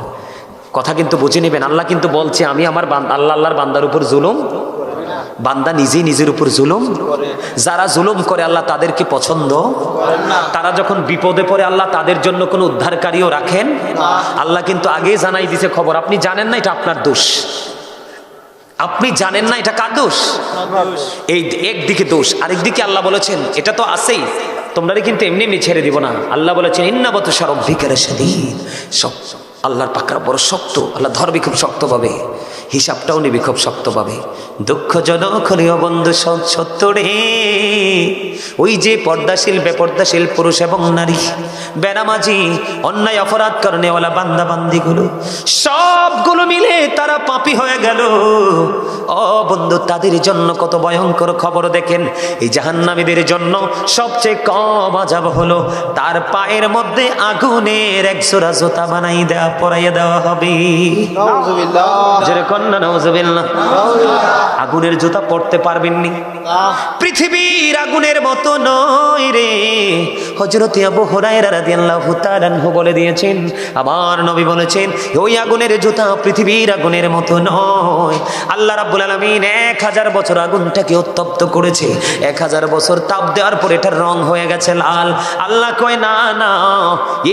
কথা কিন্তু বুঝে নেবেন, আল্লাহ কিন্তু বলছে, আমি আমার আল্লাহর বান্দার উপর জুলুম, বান্দা নিজেই নিজের উপর জুলুম। যারা জুলুম করে আল্লাহ তাদেরকে পছন্দ। তারা যখন বিপদে পড়ে আল্লাহ তাদের জন্য কোনো উদ্ধারকারীও রাখেন। আল্লাহ কিন্তু আগেই জানাই দিছে খবর, আপনি জানেন না এটা আপনার দোষ। আপনি জানেন না এটা কার দোষ? এই একদিকে দোষ, আরেকদিকে আল্লাহ বলেছেন এটা তো আছেই, তোমরা কিন্তু এমনি এমনি ছেড়ে দিব না। আল্লাহ বলেছেন, ইন্না বাতশা রাব্বিকা লাশাদীদ। আল্লাহর পাকড়া বড় শক্ত, আল্লাহ ধরবে খুব শক্তভাবে। হিসাবটাও নিবি খুব শক্তভাবে। দুঃখজনক হলেও বন্ধু সত্য রে, ওই যে পর্দাশীল বেপর্দাশীল পুরুষ এবং নারী, বেনামাজি, অন্যায় অপরাধ করনেওয়ালা বান্দা বান্দিগুলো সবগুলো মিলে তারা পাপী হয়ে গেল। ও বন্ধু, তাদের জন্য কত ভয়ঙ্কর খবর দেখেন। এই জাহান্নামীদের জন্য সবচেয়ে কম আযাব হলো তার পায়ের মধ্যে আগুনের এক জোড়া জুতা বানাই দেওয়া, পরাইয়া দেওয়া হবে। নাউজুবিল্লাহ, যেরকম না নাউজুবিল্লাহ। আগুনের জুতা পরতে পারবেননি, পৃথিবীর আগুনের মতো নয় রে। হযরত আবু হুরায়রা রাদিয়াল্লাহু তাআলা আনহু বলে দিয়েছেন, আমার নবী বলেছেন, ওই আগুনের জুতা পৃথিবীর আগুনের মতো নয়। আল্লাহ রাব্বুল আলামিন 1000 বছর আগুনটাকে উত্তপ্ত করেছে। 1000 বছর তাপ দেওয়ার পর এটার রং হয়ে গেছে লাল। আল্লাহ কয় না না,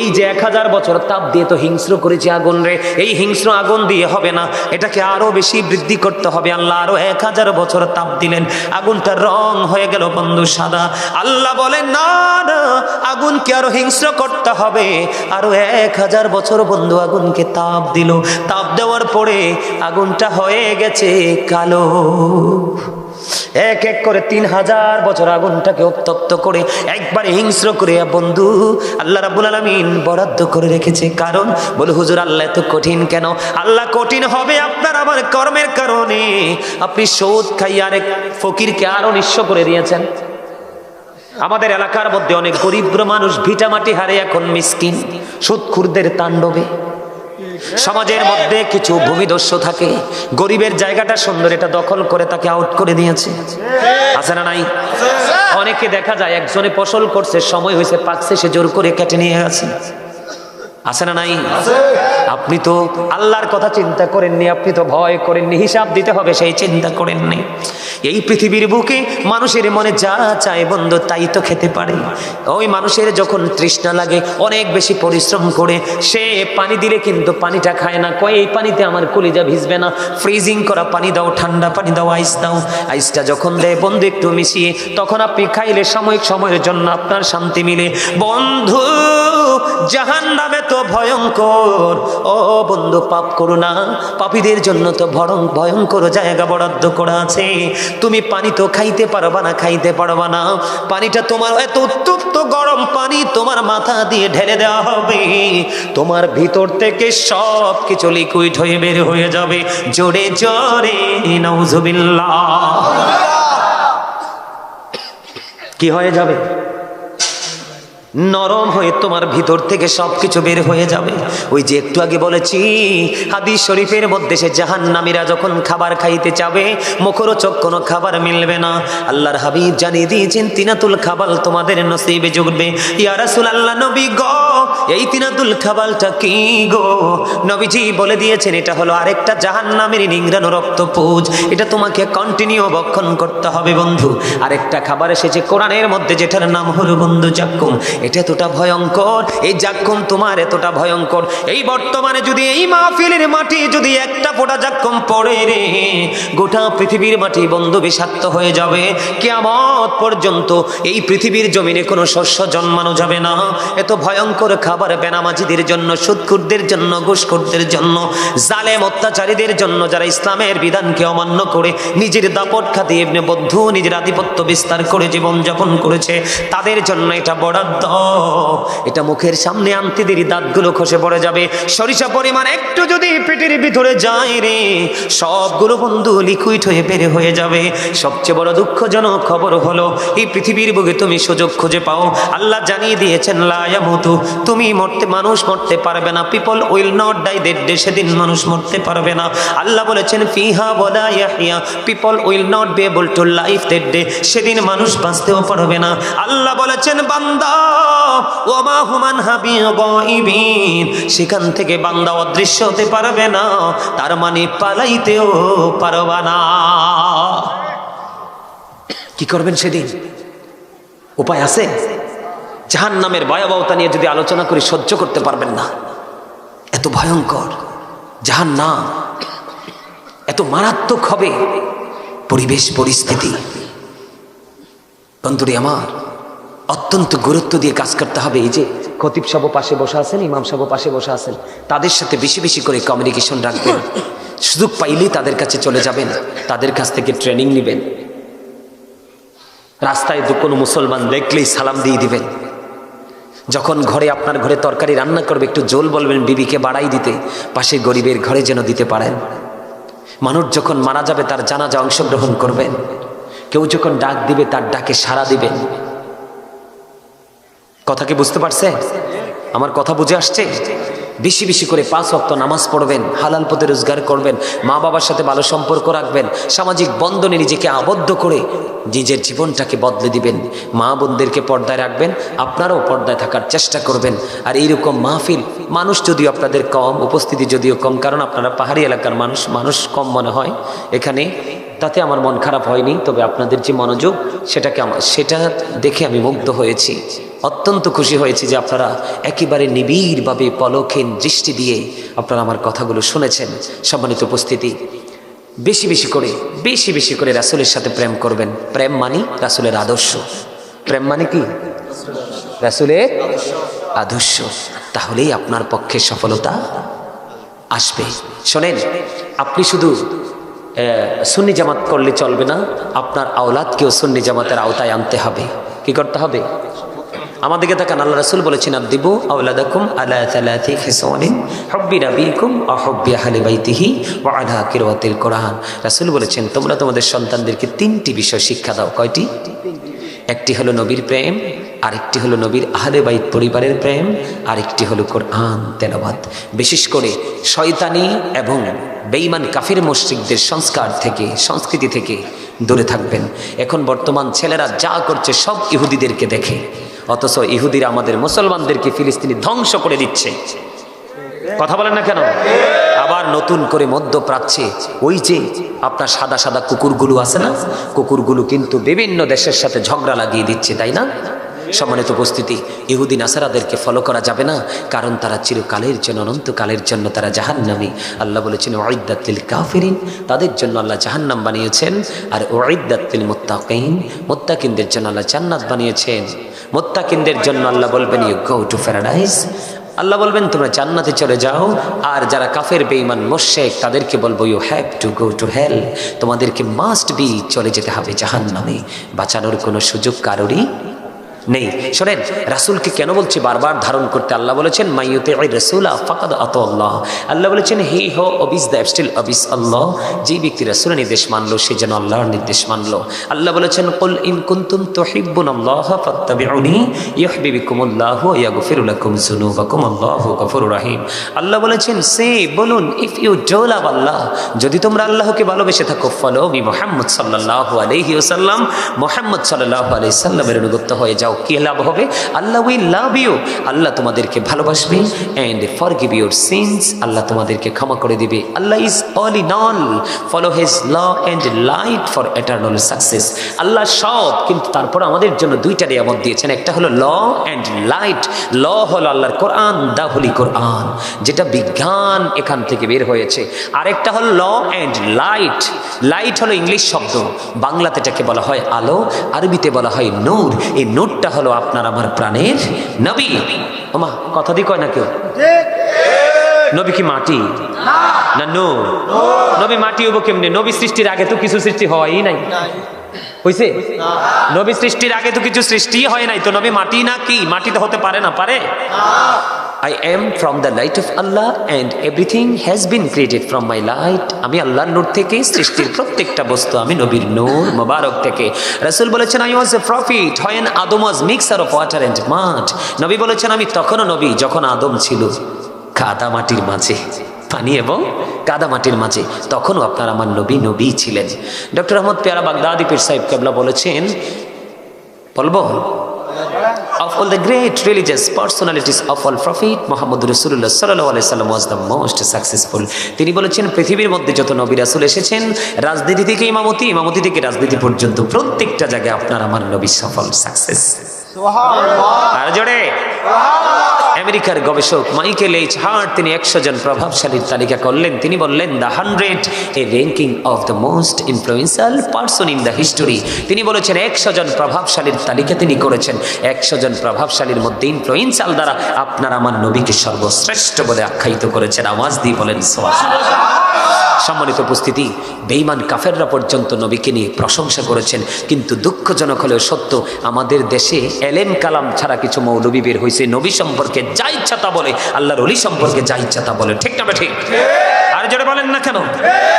এই যে 1000 বছর তাপ দিয়ে তো হিংস্র করেছে আগুন রে, এই হিংস্র আগুন দিয়ে হবে না, এটাকে আরো বেশি বৃদ্ধি করতে হবে। আল্লাহ আরো 1000 বছর তাপ দিলেন, আগুনটার রং হয়ে গেল বন্ধু সাদা। আল্লাহ বলেন না না, আগুনকে আরো হিংস্র করতে হবে। আরো 1000 বছর বন্ধু আগুনকে তাপ দিল, তাপ দেওয়ার পরে আগুনটা হয়ে গেছে কালো। এক এক করে 3000 বছর আগুনটাকে উত্তপ্ত করে একবারে হিংস্র করে বন্ধু আল্লাহ রাব্বুল আলামিন বরাদ্দ করে রেখেছে। কারণ বলে হুজুর আল্লাহ এত কঠিন কেন? আল্লাহ কঠিন হবে আপনার আমার কর্মের কারণে। আপনি সুদ খাইয়া আরেক ফকিরকে আরো নিঃস্ব করে দিয়েছেন। আমাদের এলাকার মধ্যে অনেক গরিব মানুষ ভিটামাটি হারে এখন মিসকিন, সুদখুরদের তাণ্ডবে। সমাজের মধ্যে কিছু ভূমিদস্যু থাকে, গরিবের জায়গাটা সুন্দর, এটা দখল করে তাকে আউট করে দিয়েছে। আছে না নাই? অনেকে দেখা যায় একজনে ফসল করছে, সময় হয়েছে, পাকছে, সে জোর করে কেটে নিয়ে গেছে। আছে না নাই? আপনি তো আল্লাহর কথা চিন্তা করেননি, আপনি তো ভয় করেননি, হিসাব দিতে হবে সেই চিন্তা করেননি। এই পৃথিবীর বুকে মানুষের মনে যা চায় বন্ধু তাই তো খেতে পারে। ওই মানুষের যখন তৃষ্ণা লাগে অনেক বেশি পরিশ্রম করে সে পানি দিলে কিন্তু পানিটা খায় না, কয় এই পানিতে আমার কলিজা ভিজবে না, ফ্রিজিং করা পানি দাও, ঠান্ডা পানি দাও, আইস দাও। আইসটা যখন দেয় বন্ধু একটু মিশিয়ে, তখন আপনি খাইলে সাময়িক সময়ের জন্য আপনার শান্তি মিলে। বন্ধু জাহান্নামে তো ভয়ঙ্কর। ও বন্ধু পাপ করো না, পাপীদের জন্য তো ভয়ঙ্কর জায়গা বরাদ্দ করা আছে। তুমি পানি তো খাইতে পারবা না, খাইতে পারবা না। পানিটা তোমার এত উত্তপ্ত গরম পানি তোমার মাথা দিয়ে ঢেলে দেওয়া হবে, তোমার ভিতর থেকে সব কিছু লিকুইড হয়ে বের হয়ে যাবে। জোরে জোরে নাউজুবিল্লাহ। কি হয়ে যাবে? নরম হয়ে তোমার ভিতর থেকে সবকিছু বের হয়ে যাবে। ওই যে একটু আগে বলেছি হাদিস শরীফের মধ্যে, সে জাহান্নামীরা যখন খাবার খাইতে যাবে মুখরোচক কোনো খাবার মিলবে না। আল্লাহর হাবিব জানিয়ে দিয়েছেন তিনাতুল খাবাল তোমাদের নসিবে জুটবে। ইয়া রাসূলুল্লাহ, নবী গো এই তিনাতুল খাবালটা কি গো? নবীজি বলে দিয়েছেন এটা হলো আরেকটা জাহান্নামের নিংড়ানো রক্তপুঁজ, এটা তোমাকে কন্টিনিউ ভক্ষণ করতে হবে বন্ধু। আরেকটা খাবার এসেছে কোরআনের মধ্যে যেটার নাম হলো বন্ধু জাক্কুম। এটা এতটা ভয়ঙ্কর, এই জাক্কুম তোমার এতটা ভয়ঙ্কর, এই বর্তমানে যদি এই মাহফিলের মাটি যদি একটা ফোঁটা জাক্কুম পড়ে রে, গোটা পৃথিবীর মাটি বন্ধু বিষাক্ত হয়ে যাবে। কিয়ামত পর্যন্ত এই পৃথিবীর জমিনে কোনো শস্য জন্মানো যাবে না। এত ভয়ঙ্কর খাবার বেনামাজিদের জন্য, সুদখুরদের জন্য, ঘুষখোরদের জন্য, জালেম অত্যাচারীদের জন্য, যারা ইসলামের বিধানকে অমান্য করে নিজের দাপট খাটিয়ে বন্ধু নিজের আধিপত্য বিস্তার করে জীবনযাপন করেছে, তাদের জন্য এটা বরাদ্দ। এটা মুখের সামনে আনতে দেরি দাঁতগুলো খসে পড়ে যাবে। সরিষা পরিমাণ একটু যদি পেটের ভিতরে যায় রে, সবগুলো বন্ধু লিকুইড হয়ে বের হয়ে যাবে। সবচেয়ে বড় দুঃখজনক খবর হলো এই পৃথিবীর বুকে তুমি সুযোগ খুঁজে পাও, আল্লাহ জানিয়ে দিয়েছেন লা ইয়ামুতু, তুমি মানুষ মরতে পারবে না। People will not die, that day, সেদিন মানুষ মরতে পারবে না। আল্লাহ বলেছেন ফিহা ওয়ালা ইয়াহইয়া, people will not be able to life that day, সেদিন মানুষ বাঁচতেও পারবে না। আল্লাহ বলেছেন বান্দা ওমা হুমান হাবি গায়বিন, সেখান থেকে বান্দা অদৃশ্য হতে পারবে না, তার মানে পালাইতেও পারবে না। কি করবেন সেদিন? উপায় আছে? জাহান্নামের ভয়াবহতা নিয়ে যদি আলোচনা করি সহ্য করতে পারবেন না। এত ভয়ঙ্কর জাহান্নাম, এত মারাত্মক হবে পরিবেশ পরিস্থিতি। বন্ধুরে আমার, অত্যন্ত গুরুত্ব দিয়ে কাজ করতে হবে। এই যে খতিব সাহেব পাশে বসে আছেন, ইমাম সাহেব পাশে বসে আছেন, তাদের সাথে বেশি বেশি করে কমিউনিকেশন রাখবেন। সুযোগ পাইলেই তাদের কাছে চলে যাবেন, তাদের কাছ থেকে ট্রেনিং নেবেন। রাস্তায় কোনো মুসলমান দেখলেই সালাম দিয়ে দিবেন। যখন ঘরে আপনার ঘরে তরকারি রান্না করবে একটু জোল বলবেন বিবিকে বাড়াই দিতে, পাশে গরিবের ঘরে যেন দিতে পারেন। মানুষ যখন মারা যাবে তার জানাজা অংশগ্রহণ করবেন। কেউ যখন ডাক দিবে তার ডাকে সাড়া দিবেন। কথা কি বুঝতে পারছে? আমার কথা বুঝে আসছে? বেশি বেশি করে 5 ওয়াক্ত নামাজ পড়বেন, হালাল পথে রোজগার করবেন, মা বাবার সাথে ভালো সম্পর্ক রাখবেন, সামাজিক বন্ধনে নিজেকে আবদ্ধ করে নিজের জীবনটাকে বদলে দিবেন। মা বোনদেরকে পর্দায় রাখবেন, আপনারাও পর্দায় থাকার চেষ্টা করবেন। আর এইরকম মাহফিল, মানুষ যদিও আপনাদের কম, উপস্থিতি যদিও কম, কারণ আপনারা পাহাড়ি এলাকার মানুষ কম মনে হয় এখানে, তাতে আমার মন খারাপ হয়নি। তবে আপনাদের যে মনোযোগ সেটা দেখে আমি মুগ্ধ হয়েছি, অত্যন্ত খুশি হয়েছি যে আপনারা একেবারে নিবিড়ভাবে পলকহীন দৃষ্টি দিয়ে আপনারা আমার কথাগুলো শুনেছেন। সম্মানিত উপস্থিতি, বেশি বেশি করে রাসূলের সাথে প্রেম করবেন। প্রেম মানে রাসূলের আদর্শ। প্রেম মানে কি? রাসূলের আদর্শ। তাহলেই আপনার পক্ষে সফলতা আসবে। শোনেন, আপনি শুধু সুন্নি জামাত করলে চলবে না, আপনার আওলাদকেও সুন্নি জামাতের আওতায় আনতে হবে। কি করতে হবে? আমাদেরকে তাকান, আল্লাহ রাসূল বলেছেন আদিবু আওলাদাকুম আলা সালাতি খিসালিন হুব্বি নবীকুম ওয়া হুব্বি আহলি বাইতিহি ওয়া আলা কিরাতিল কোরআন। রাসূল বলেছেন তোমরা তোমাদের সন্তানদেরকে 3টি বিষয় শিক্ষা দাও। কয়টি? একটি হলো নবীর প্রেম, আরেকটি হলো নবীর আহলে বাইত পরিবারের প্রেম, আরেকটি হলো কোরআন তেলাওয়াত। বিশেষ করে শয়তানি এবং বেঈমান কাফির মুশরিকদের সংস্কৃতি থেকে দূরে থাকবেন। এখন বর্তমান ছেলেরা যা করছে সব ইহুদিদেরকে দেখে, অথচ ইহুদিরা আমাদের মুসলমানদেরকে ফিলিস্তিনি ধ্বংস করে দিচ্ছে। কথা বলেন না কেন? আবার নতুন করে মধ্যপ্রাচ্যে ওই যে আপনার সাদা সাদা কুকুরগুলো আছে না, কুকুরগুলো কিন্তু বিভিন্ন দেশের সাথে ঝগড়া লাগিয়ে দিচ্ছে, তাই না? সম্মানিত উপস্থিতি, ইহুদি নাসারাদেরকে ফলো করা যাবে না, কারণ তারা চিরকালের জন্য, অনন্তকালের জন্য তারা জাহান্নামী। আল্লাহ বলেছেন উইদ্দাত লিল কাফিরিন, তাদের জন্য আল্লাহ জাহান্নাম বানিয়েছেন। আর উইদ্দাত লিল মুত্তাকিন, মুত্তাকিনদের জন্য আল্লাহ জান্নাত বানিয়েছেন। মুত্তাকিনদের জন্য আল্লাহ বলবেন ইউ গো টু প্যারাডাইস, আল্লাহ বলবেন তোমরা জান্নাতে চলে যাও। আর যারা কাফের বেঈমান মুশরিক তাদেরকে বলবো you have to go to hell, তোমাদেরকে মাস্ট বি চলে যেতে হবে জাহান্নামে। বাঁচানোর কোনো সুযোগ কারোরই নেই। শোনেন, রাসূলকে কেন বলছি বারবার ধারণ করতে? আল্লাহ বলেছেন মাইয়ুতির রাসূলা ফাকাদ আতাল্লাহ। আল্লাহ বলেছেন হি হো অবিস দ্য স্টিল অবিস আল্লাহ, যে ব্যক্তি রাসূলের নির্দেশ মানলো সে যেন আল্লাহর নির্দেশ মানলো। আল্লাহ বলেছেন কুল ইন কুনতুম তুহিব্বুনাল্লাহ ফাত্তাবিউনি ইউহিব্বুকুমুল্লাহ ওয়া ইয়াগফির লাকুম যুনুবাকুম আল্লাহু গফুরুর রহিম। আল্লাহ বলেছেন সে বলুন ইফ ইউ ডু লাভ আল্লাহ, যদি তোমরা আল্লাহকে ভালোবেসে থাকো, ফলো মি মুহাম্মদ সাল্লাল্লাহু আলাইহি ওয়াসাল্লাম, মুহাম্মদ সাল্লাল্লাহু আলাইহি সাল্লামের অনুগত হয়ে যাও। কি লাভ হবে? আল্লাহ উইল লাভ ইউ, আল্লাহ তোমাদেরকে ভালোবাসবে। And forgive your sins, Allah তোমাদেরকে ক্ষমা করে দিবে। Allah is all in all, follow his law and light for eternal success. Allah সব, কিন্তু তারপর আমাদের জন্য 2টা নিয়ামত দিয়েছেন, একটা হলো ল এন্ড লাইট। ল হলো আল্লাহর কোরআন, দা হোলি কোরআন, যেটা বিজ্ঞান এখান থেকে বের হয়েছে। আরেকটা হলো ল এন্ড লাইট। লাইট হলো ইংলিশ শব্দ, বাংলাতে এটাকে বলা হয় আলো, আরবিতে বলা হয় নূর। এই নূরটা হলো আপনার আমার প্রাণের নবী। ওমা, কথা দিয়ে কয় না কেউ? নবী কি মাটি না নূর? নবী মাটি হবো কেমনে? নবী সৃষ্টির আগে তো কিছু সৃষ্টি হয়ই নাই, হইছে? নবী সৃষ্টির আগে তো কিছু সৃষ্টি হয় নাই, তো নবী মাটি না কি? মাটি তো হতে পারে না, পারে? I am from the light of Allah and everything has been created from my light. আমি আল্লাহর নূর থেকে, সৃষ্টির প্রত্যেকটা বস্তু আমি নবীর নূর মোবারক থেকে। রাসূল বলেছেন I was a prophet when Adam was mixture of water and mud. নবী বলেছেন আমি তখনও নবী যখন আদম ছিল কাদা মাটির মাঝে, পানি এবং কাদা মাটির মাঝে, তখনও আপনার আমার নবী ছিলেন। ডক্টর আহমদ পেয়ারা বাগদাদি পীর সাহেব কেবলা বলেছেন, বলবো of all the great religious personalities of all prophet Muhammad Rasulullah sallallahu alaihi wasallam was the most successful. তিনি বলেছেন পৃথিবীর মধ্যে যত নবী রাসূল এসেছেন, রাজনীতি থেকে ইমামতি থেকে রাজনীতি পর্যন্ত প্রত্যেকটা জায়গায় আপনার আমার নবী সফল, সাকসেস। সুবহানাল্লাহ। আর জোরে আমেরিকার গবেষক মাইকেল এইচ হার্ট তিনি 100 জন প্রভাবশালীর তালিকা করলেন। তিনি বললেন the 100 A ranking of the most influential person in the history. তিনি বলেছেন 100 জন প্রভাবশালীর তালিকা তিনি করেছেন। 100 জন প্রভাবশালীর মধ্যে ইনফ্লুয়েন্সিয়াল দ্বারা আপনার আমার নবীকে সর্বশ্রেষ্ঠ বলে আখ্যায়িত করেছেন। আওয়াজ দিয়ে বলেন সুবহানাল্লাহ। সম্মানিত উপস্থিতি, বেঈমান কাফেররা পর্যন্ত নবীকে নিয়ে প্রশংসা করেছেন। কিন্তু দুঃখজনক হলেও সত্য, আমাদের দেশে এলেম কালাম ছাড়া কিছু মৌলবী বের হয়েছে, নবী সম্পর্কে যা ইচ্ছা তা বলে, আল্লাহর ওলি সম্পর্কে যা ইচ্ছা তা বলে। ঠিক না ঠিক? আর জোরে বলেন না কেন?